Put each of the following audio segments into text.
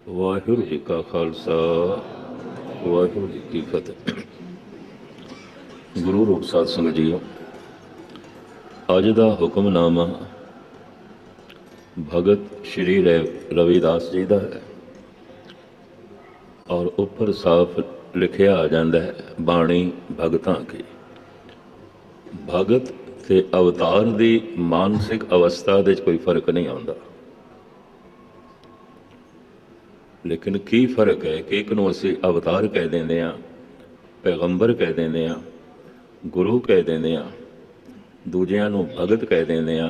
ਵਾਹਿਗੁਰੂ ਜੀ ਕਾ ਖਾਲਸਾ ਵਾਹਿਗੁਰੂ ਜੀ ਕੀ ਫਤਿਹ। ਗੁਰੂ ਰੂਪ ਸਾਧ ਸੰਗਤ ਜੀਓ, ਅੱਜ ਦਾ ਹੁਕਮਨਾਮਾ ਭਗਤ ਸ਼੍ਰੀ ਰਵਿਦਾਸ ਜੀ ਦਾ ਹੈ ਔਰ ਉੱਪਰ ਸਾਫ਼ ਲਿਖਿਆ ਆ ਜਾਂਦਾ ਹੈ, ਬਾਣੀ ਭਗਤਾਂ ਕੀ। ਭਗਤ ਤੇ ਅਵਤਾਰ ਦੀ ਮਾਨਸਿਕ ਅਵਸਥਾ ਦੇ 'ਚ ਕੋਈ ਫਰਕ ਨਹੀਂ ਆਉਂਦਾ, ਲੇਕਿਨ ਕੀ ਫਰਕ ਹੈ ਕਿ ਇੱਕ ਨੂੰ ਅਸੀਂ ਅਵਤਾਰ ਕਹਿ ਦਿੰਦੇ ਹਾਂ, ਪੈਗੰਬਰ ਕਹਿ ਦਿੰਦੇ ਹਾਂ, ਗੁਰੂ ਕਹਿ ਦਿੰਦੇ ਹਾਂ, ਦੂਜਿਆਂ ਨੂੰ ਭਗਤ ਕਹਿ ਦਿੰਦੇ ਹਾਂ,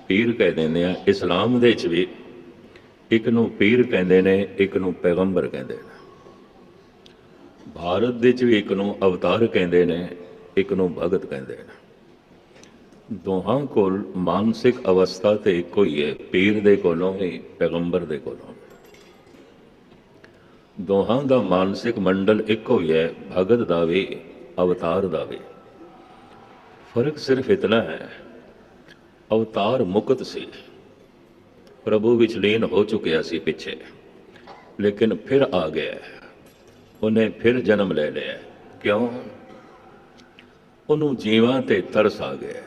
ਪੀਰ ਕਹਿ ਦਿੰਦੇ ਹਾਂ। ਇਸਲਾਮ ਦੇ 'ਚ ਵੀ ਇੱਕ ਨੂੰ ਪੀਰ ਕਹਿੰਦੇ ਨੇ, ਇੱਕ ਨੂੰ ਪੈਗੰਬਰ ਕਹਿੰਦੇ ਨੇ। ਭਾਰਤ ਦੇ 'ਚ ਵੀ ਇੱਕ ਨੂੰ ਅਵਤਾਰ ਕਹਿੰਦੇ ਨੇ, ਇੱਕ ਨੂੰ ਭਗਤ ਕਹਿੰਦੇ ਨੇ। ਦੋਹਾਂ ਕੋਲ ਮਾਨਸਿਕ ਅਵਸਥਾ ਤੇ ਇੱਕੋ ਹੀ ਹੈ, ਪੀਰ ਦੇ ਕੋਲੋਂ ਵੀ ਪੈਗੰਬਰ ਦੇ ਕੋਲੋਂ। ਦੋਹਾਂ ਦਾ ਮਾਨਸਿਕ ਮੰਡਲ ਇੱਕੋ ਹੀ ਹੈ, ਭਗਤ ਦਾ ਵੀ ਅਵਤਾਰ ਦਾ ਵੀ। ਫਰਕ ਸਿਰਫ ਇਤਨਾ ਹੈ, ਅਵਤਾਰ ਮੁਕਤ ਸੀ, ਪ੍ਰਭੂ ਵਿੱਚ ਲੀਨ ਹੋ ਚੁੱਕਿਆ ਸੀ ਪਿੱਛੇ, ਲੇਕਿਨ ਫਿਰ ਆ ਗਿਆ, ਉਹਨੇ ਫਿਰ ਜਨਮ ਲੈ ਲਿਆ। ਕਿਉਂ? ਉਹਨੂੰ ਜੀਵਾਂ ਤੇ ਤਰਸ ਆ ਗਿਆ,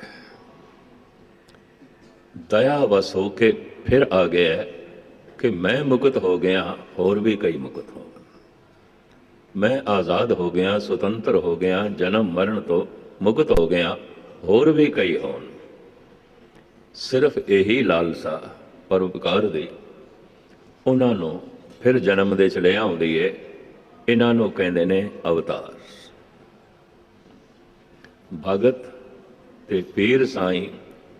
ਦਇਆ ਵਸ ਹੋ ਕੇ ਫਿਰ ਆ ਗਿਆ ਕਿ ਮੈਂ ਮੁਕਤ ਹੋ ਗਿਆ, ਹੋਰ ਵੀ ਕਈ ਮੁਕਤ ਹੋ ਗਏ। ਮੈਂ ਆਜ਼ਾਦ ਹੋ ਗਿਆ, ਸੁਤੰਤਰ ਹੋ ਗਿਆ, ਜਨਮ ਮਰਨ ਤੋਂ ਮੁਕਤ ਹੋ ਗਿਆ, ਹੋਰ ਵੀ ਕਈ ਹੋਣ। ਸਿਰਫ ਇਹੀ ਲਾਲਸਾ ਪਰਉਪਕਾਰ ਦੀ ਉਹਨਾਂ ਨੂੰ ਫਿਰ ਜਨਮ ਦੇ 'ਚ ਲੈ ਆਉਂਦੀ ਏ। ਇਹਨਾਂ ਨੂੰ ਕਹਿੰਦੇ ਨੇ ਅਵਤਾਰ। ਭਗਤ ਤੇ ਪੀਰ ਸਾਈਂ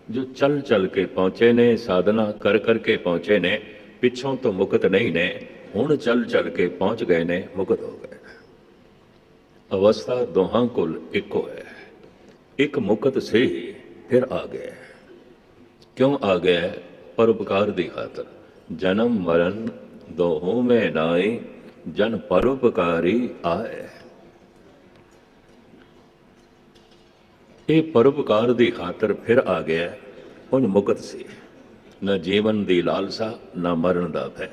ਜੋ ਚੱਲ ਚੱਲ ਕੇ ਪਹੁੰਚੇ ਨੇ, ਸਾਧਨਾ ਕਰ ਕਰਕੇ ਪਹੁੰਚੇ ਨੇ, ਪਿੱਛੋਂ ਤੋਂ ਮੁਕਤ ਨਹੀਂ ਨੇ, ਹੁਣ ਚੱਲ ਚੱਲ ਕੇ ਪਹੁੰਚ ਗਏ ਨੇ, ਮੁਕਤ ਹੋ ਗਏ। ਅਵਸਥਾ ਦੋਹਾਂ ਕੋਲ ਇੱਕੋ ਹੈ। ਇੱਕ ਮੁਕਤ ਸੀ, ਫਿਰ ਆ ਗਿਆ। ਕਿਉਂ ਆ ਗਿਆ? ਪਰਉਪਕਾਰ ਦੀ ਖਾਤਰ। ਜਨਮ ਮਰਨ ਦੋਹੋਂ ਮੈਂ ਨਾਈ, ਜਨ ਪਰਉਪਕਾਰੀ ਆਏ। ਇਹ ਪਰਉਪਕਾਰ ਦੀ ਖਾਤਰ ਫਿਰ ਆ ਗਿਆ। ਹੁਣ ਮੁਕਤ ਸੀ, ਨਾ ਜੀਵਨ ਦੀ ਲਾਲਸਾ, ਨਾ ਮਰਨ ਦਾ ਭੈ।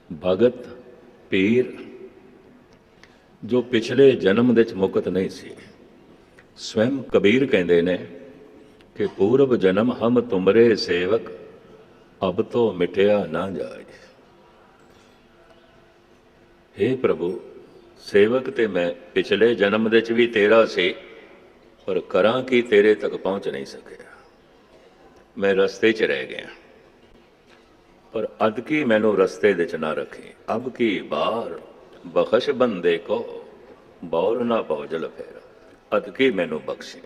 ਭਗਤ ਪੀਰ ਜੋ ਪਿਛਲੇ ਜਨਮ ਦੇ 'ਚ ਮੁਕਤ ਨਹੀਂ ਸੀ। ਸਵੈਮ ਕਬੀਰ ਕਹਿੰਦੇ ਨੇ ਕਿ ਪੂਰਬ ਜਨਮ ਹਮ ਤੁਮਰੇ ਸੇਵਕ, ਅਬ ਤੋਂ ਮਿਟਿਆ ਨਾ ਜਾਏ। ਹੇ ਪ੍ਰਭੂ, ਸੇਵਕ ਤੇ ਮੈਂ ਪਿਛਲੇ ਜਨਮ ਦੇ 'ਚ ਵੀ ਤੇਰਾ ਸੀ, ਪਰ ਕਰਾਂ ਕੀ ਤੇਰੇ ਤੱਕ ਪਹੁੰਚ ਨਹੀਂ ਸਕਿਆ। ਮੈਂ ਰਸਤੇ 'ਚ ਰਹਿ ਗਿਆ, ਪਰ ਅਦ ਕੀ ਮੈਨੂੰ ਰਸਤੇ ਦੇ 'ਚ ਨਾ ਰੱਖੀ। ਅਬ ਕੀ ਬਾਰ ਬਖਸ਼ ਬੰਦੇ ਕੋ, ਬੌਰ ਨਾ ਭੌਜਲ ਫੇਰ। ਅਦ ਕੀ ਮੈਨੂੰ ਬਖਸ਼ੇ,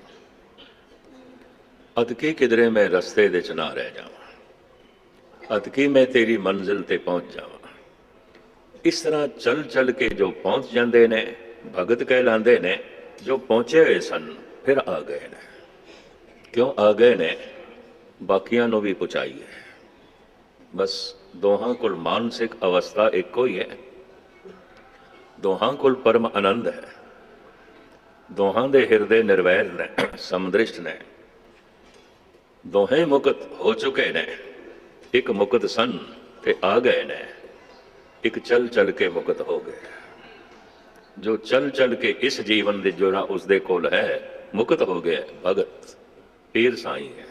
ਅਦ ਕੀ ਕਿਧਰੇ ਮੈਂ ਰਸਤੇ ਦੇ 'ਚ ਨਾ ਰਹਿ ਜਾਵਾਂ, ਅਦ ਕੀ ਮੈਂ ਤੇਰੀ ਮੰਜ਼ਿਲ ਤੇ ਪਹੁੰਚ ਜਾਵਾਂ। ਇਸ ਤਰ੍ਹਾਂ ਚੱਲ ਚੱਲ ਕੇ ਜੋ ਪਹੁੰਚ ਜਾਂਦੇ ਨੇ, ਭਗਤ ਕਹਿਲਾਂਦੇ ਨੇ। ਜੋ ਪਹੁੰਚੇ ਹੋਏ ਸਨ ਫਿਰ ਆ ਗਏ ਨੇ। ਕਿਉਂ ਆ ਗਏ ਨੇ? ਬਾਕੀਆਂ ਨੂੰ ਵੀ ਪਹੁੰਚਾਈ ਹੈ। ਬਸ ਦੋਹਾਂ ਕੋਲ ਮਾਨਸਿਕ ਅਵਸਥਾ ਇੱਕੋ ਹੀ ਹੈ, ਦੋਹਾਂ ਕੋਲ ਪਰਮ ਆਨੰਦ ਹੈ, ਦੋਹਾਂ ਦੇ ਹਿਰਦੇ ਨਿਰਵੈਰ ਨੇ, ਸਮਦ੍ਰਿਸ਼ਟ ਨੇ। ਦੋਹੇ ਮੁਕਤ ਹੋ ਚੁੱਕੇ ਨੇ। ਇੱਕ ਮੁਕਤ ਸਨ ਤੇ ਆ ਗਏ ਨੇ, ਇੱਕ ਚੱਲ ਚੱਲ ਕੇ ਮੁਕਤ ਹੋ ਗਏ। ਜੋ ਚੱਲ ਚੱਲ ਕੇ ਇਸ ਜੀਵਨ ਦੇ ਜੋੜਾ ਉਸਦੇ ਕੋਲ ਹੈ, ਮੁਕਤ ਹੋ ਗਿਆ, ਭਗਤ ਪੀਰ ਸਾਈਂ ਹੈ।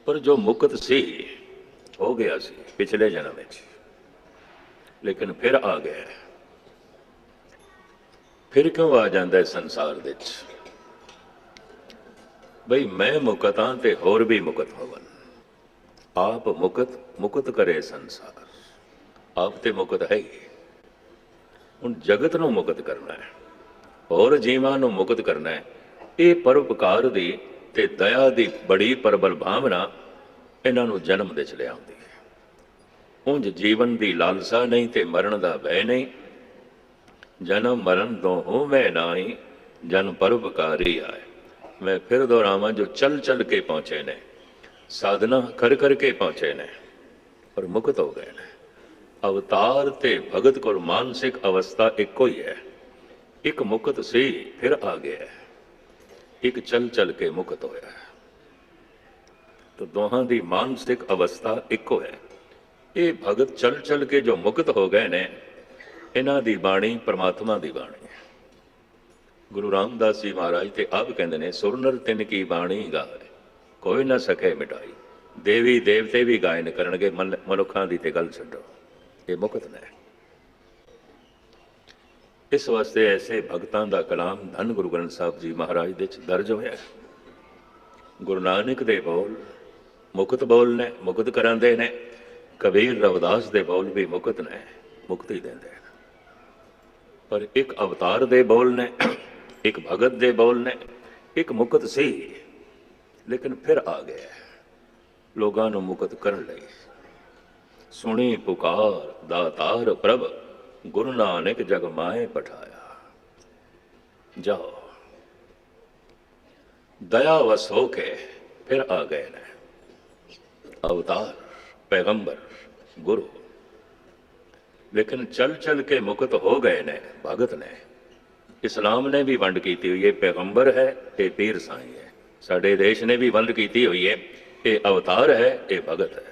ਪਰ ਜੋ ਮੁਕਤ ਸੀ, ਹੋ ਗਿਆ ਸੀ ਪਿਛਲੇ ਜਨਮ ਵਿੱਚ, ਲੇਕਿਨ ਫਿਰ ਆ ਗਿਆ। ਫਿਰ ਕਿਉਂ ਆ ਜਾਂਦਾ ਹੈ ਸੰਸਾਰ ਦੇ 'ਚ? ਬਈ ਮੈਂ ਮੁਕਤ ਹਾਂ ਤੇ ਹੋਰ ਵੀ ਮੁਕਤ ਹੋਵਨ। ਆਪ ਮੁਕਤ ਮੁਕਤ ਕਰੇ ਸੰਸਾਰ। ਆਪ ਤੇ ਮੁਕਤ ਹੈ ਹੀ। ਹੁਣ ਜਗਤ ਨੂੰ ਮੁਕਤ ਕਰਨਾ ਹੈ, ਹੋਰ ਜੀਵਾਂ ਨੂੰ ਮੁਕਤ ਕਰਨਾ ਹੈ। ਇਹ ਪਰਉਪਕਾਰ ਦੀ ਤੇ ਦਇਆ ਦੀ ਬੜੀ ਪ੍ਰਬਲ ਭਾਵਨਾ ਇਹਨਾਂ ਨੂੰ ਜਨਮ ਦੇ 'ਚ ਲਿਆਉਂਦੀ ਹੈ। ਉਂਝ ਜੀਵਨ ਦੀ ਲਾਲਸਾ ਨਹੀਂ ਤੇ ਮਰਨ ਦਾ ਭੈ ਨਹੀਂ। ਜਨਮ ਮਰਨ ਦੋਹੋਂ ਮੈਂ ਨਾਈ, ਜਨ ਪਰਉਪਕਾਰੀ ਆਏ। ਮੈਂ ਫਿਰ ਦੁਹਰਾਵਾਂ, ਜੋ ਚੱਲ ਚੱਲ ਕੇ ਪਹੁੰਚੇ ਨੇ, ਸਾਧਨਾ ਕਰ ਕਰਕੇ ਪਹੁੰਚੇ ਨੇ, ਪਰ ਮੁਕਤ ਹੋ ਗਏ ਨੇ। ਅਵਤਾਰ ਤੇ ਭਗਤ ਕੋਲ ਮਾਨਸਿਕ ਅਵਸਥਾ ਇੱਕੋ ਹੀ ਹੈ। ਇੱਕ ਮੁਕਤ ਸੀ, ਫਿਰ ਆ ਗਿਆ, ਇੱਕ ਚੱਲ ਚੱਲ ਕੇ ਮੁਕਤ ਹੋਇਆ। ਤਾਂ ਦੋਹਾਂ ਦੀ ਮਾਨਸਿਕ ਅਵਸਥਾ ਇੱਕੋ ਹੈ। ये भगत चल चल के जो मुक्त हो गए ने, इन्हां दी बाणी परमात्मा दी बाणी है। गुरु रामदास जी महाराज ते आप कहते ने, सुर नर तिन की बाणी गाए, कोई ना सके मिटाई। देवी देवते भी गायन करनगे, मनुखां दी ते गल छड्डो, ये मुक्त ने। इस वास्ते ऐसे भगतां दा कलाम धन गुरु ग्रंथ साहब जी महाराज दे च दर्ज होया। गुरु नानक दे बोल मुक्त बोल ने, मुक्त करांदे ने। कबीर रविदास दे बोल भी मुक्त ने, मुक्ति देंदे ने। पर एक अवतार दे बोल ने, एक भगत दे बोल ने, एक मुक्त सी लेकिन फिर आ गया लोगों को मुक्त कर लई। सुनी पुकार दातार प्रभ, गुरु नानक जग माए पठाया। जाओ, दया वस होके फिर आ गए ने अवतार, पैगंबर, गुरु। लेकिन चल चल के मुक्त हो गए ने भगत ने। इस्लाम ने भी वंड की हुई है, पैगंबर है, ये पीर साई है। साडे देश ने भी वंड की हुई है, ये अवतार है, ये भगत है।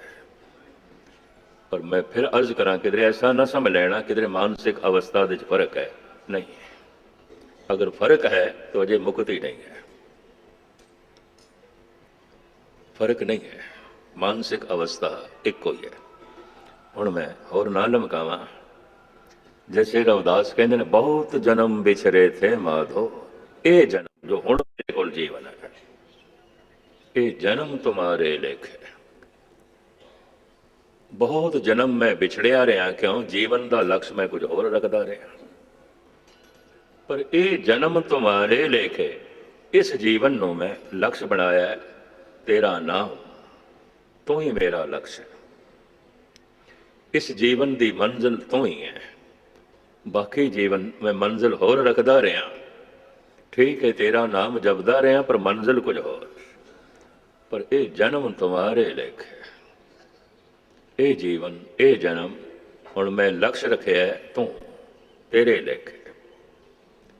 पर मैं फिर अर्ज करा, किधरे ऐसा ना समझ लेना किधरे मानसिक अवस्था में फर्क है, नहीं है। अगर फर्क है तो अजय मुक्ति नहीं है, फर्क नहीं है। मानसिक अवस्था एक ही है। हुण मैं होर ना लमकावा, जैसे रविदास कहते हैं, बहुत जन्म बिछरे थे माधो, ये जन्म जो हुण मेरे कोल जीवन है, ये जन्म तुम्हारे लेखे। बहुत जन्म मैं बिछड़िया रहा, क्यों? जीवन का लक्ष्य मैं कुछ होर रखता रहा। पर ये जन्म तुम्हारे लेखे, इस जीवन को मैं लक्ष्य बनाया है, तेरा नाम तू ही मेरा लक्ष्य है। इस जीवन की मंजिल तू ही है, बाकी जीवन मैं मंजिल होर रखता रहा। ठीक है, तेरा नाम जपदा रहा, पर मंजिल कुछ होर। पर यह जन्म तुम्हारे लेखे, ये जीवन, ये जन्म हुण मैं लक्ष्य रखे है तू, तेरे लेखे।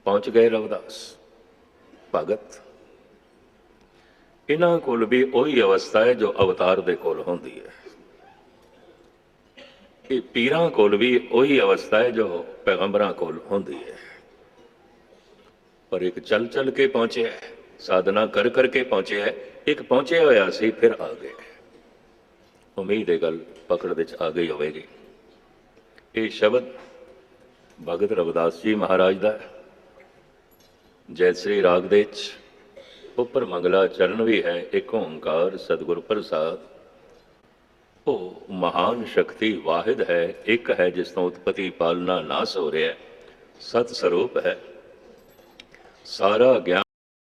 पहुंच गए रविदास भगत। इन्हां कोल भी वही अवस्था है जो अवतार दे कोल होंदी है। ये पीरां कोल भी वही अवस्था है जो पैगंबरां कोल होंदी है। पर एक चल चल के पहुंचे है, साधना कर करके पहुंचे है, एक पहुंचे होया सी फिर आ गए। उम्मीद है गल पकड़ विच आ गई होगी। ये शब्द भगत रविदास जी महाराज का जैसे राग दे उपर मंगला चरण भी है, एक ओंकार सतगुर प्रसाद। वो महान शक्ति वाहिद है, एक है जिस तो उत्पत्ति पालना नाश हो रहा है, सत स्वरूप है। सारा ज्ञान